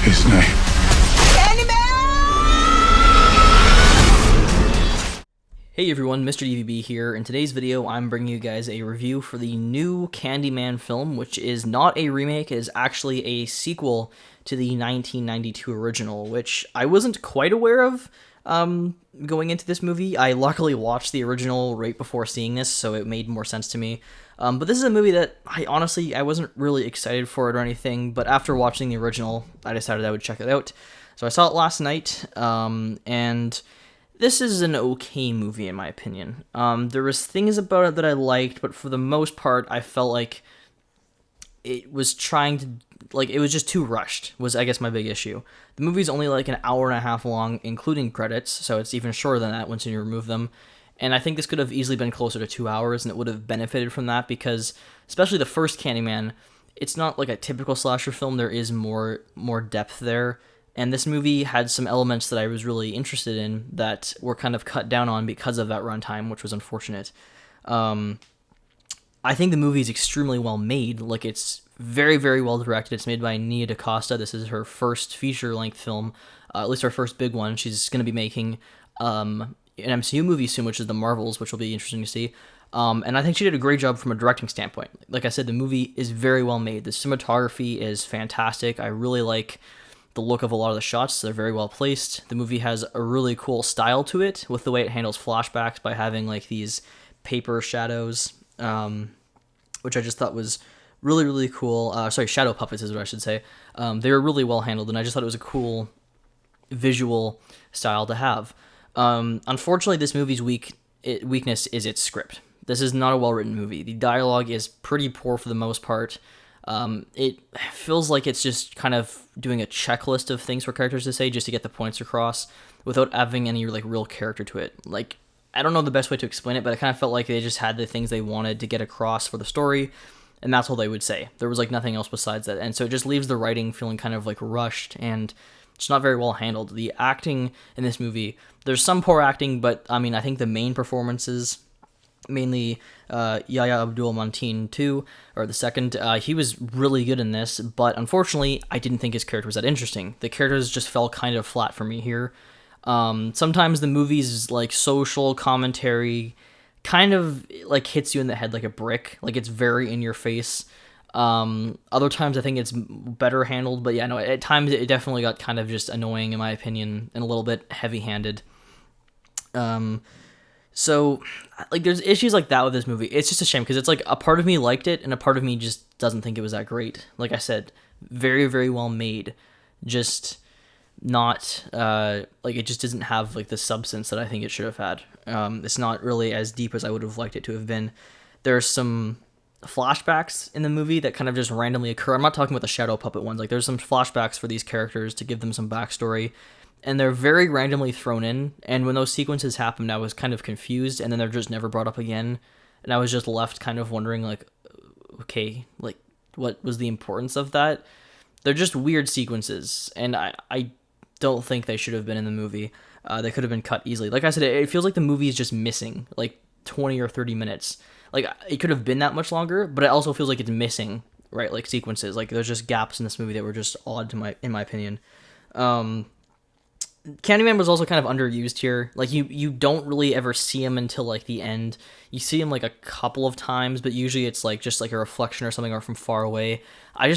his name. Hey everyone, Mr. DVB here. In today's video, I'm bringing you guys a review for the new Candyman film, which is not a remake, it is actually a sequel to the 1992 original, which I wasn't quite aware of going into this movie. I luckily watched the original right before seeing this, so it made more sense to me. But this is a movie that I wasn't really excited for it or anything, but after watching the original, I decided I would check it out. So I saw it last night, and this is an okay movie in my opinion. There was things about it that I liked, but for the most part, I felt like it was it was just too rushed, was I guess my big issue. The movie's only like an hour and a half long, including credits, so it's even shorter than that once you remove them. And I think this could have easily been closer to 2 hours, and it would have benefited from that, because especially the first Candyman, it's not like a typical slasher film. There is more depth there. And this movie had some elements that I was really interested in that were kind of cut down on because of that runtime, which was unfortunate. I think the movie is extremely well made. Like, it's very, very well directed. It's made by Nia DaCosta. This is her first feature-length film, at least her first big one. She's going to be making an MCU movie soon, which is The Marvels, which will be interesting to see. And I think she did a great job from a directing standpoint. Like I said, the movie is very well made. The cinematography is fantastic. I really like the look of a lot of the shots. They're very well placed. The movie has a really cool style to it with the way it handles flashbacks by having like these paper shadows, which I just thought was really, really cool. Shadow puppets is what I should say. They were really well handled, and I just thought it was a cool visual style to have. Unfortunately, this movie's weakness is its script. This is not a well-written movie. The dialogue is pretty poor for the most part. It feels like it's just kind of doing a checklist of things for characters to say just to get the points across without having any like real character to it. Like, I don't know the best way to explain it, but I kind of felt like they just had the things they wanted to get across for the story, and that's all they would say. There was like nothing else besides that, and so it just leaves the writing feeling kind of like rushed and it's not very well handled. The acting in this movie, there's some poor acting, but I mean, I think the main performances, mainly Yahya Abdul-Mateen too, or the second, he was really good in this, but unfortunately, I didn't think his character was that interesting. The characters just fell kind of flat for me here. Sometimes the movie's like social commentary kind of like hits you in the head like a brick, like it's very in your face. Other times I think it's better handled, but yeah, no, at times it definitely got kind of just annoying in my opinion and a little bit heavy-handed. So, like, there's issues like that with this movie. It's just a shame, because it's like a part of me liked it, and a part of me just doesn't think it was that great. Like I said, very, very well made. Just not, it just doesn't have, like, the substance that I think it should have had. It's not really as deep as I would have liked it to have been. There's some flashbacks in the movie that kind of just randomly occur. I'm not talking about the shadow puppet ones. Like, there's some flashbacks for these characters to give them some backstory, and they're very randomly thrown in, and when those sequences happened, I was kind of confused, and then they're just never brought up again, and I was just left kind of wondering, like, okay, like, what was the importance of that? They're just weird sequences, and I don't think they should have been in the movie. They could have been cut easily. Like I said, it feels like the movie is just missing, like, 20 or 30 minutes. Like, it could have been that much longer, but it also feels like it's missing, right, like, sequences. Like, there's just gaps in this movie that were just odd in my opinion. Candyman was also kind of underused here. Like, you don't really ever see him until, like, the end. You see him, like, a couple of times, but usually it's, like, just, like, a reflection or something, or from far away. I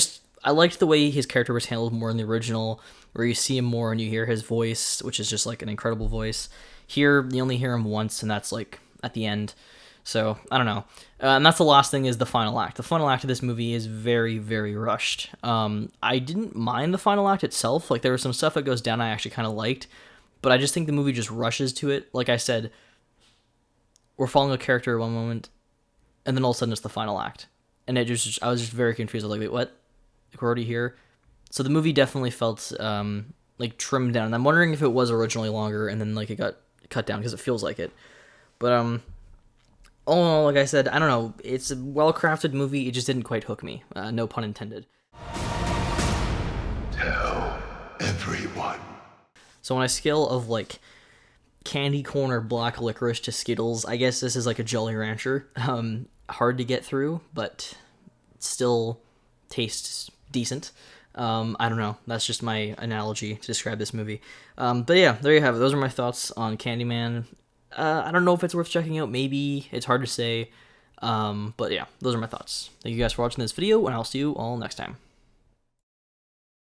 liked the way his character was handled more in the original, where you see him more and you hear his voice, which is just, like, an incredible voice. Here, you only hear him once, and that's, like, at the end. So, I don't know. And that's the last thing, is the final act. The final act of this movie is very, very rushed. I didn't mind the final act itself. Like, there was some stuff that goes down I actually kind of liked, but I just think the movie just rushes to it. Like I said, we're following a character one moment, and then all of a sudden it's the final act. And I was just very confused. I was like, wait, what? Like, we're already here? So the movie definitely felt, like, trimmed down. And I'm wondering if it was originally longer, and then, like, it got cut down, because it feels like it. But, all in all, like I said, I don't know. It's a well-crafted movie. It just didn't quite hook me. No pun intended. Tell everyone. So on a scale of, like, candy corn or black licorice to Skittles, I guess this is like a Jolly Rancher. Hard to get through, but still tastes decent. I don't know. That's just my analogy to describe this movie. But yeah, there you have it. Those are my thoughts on Candyman. I don't know if it's worth checking out. Maybe. It's hard to say. But yeah, those are my thoughts. Thank you guys for watching this video, and I'll see you all next time.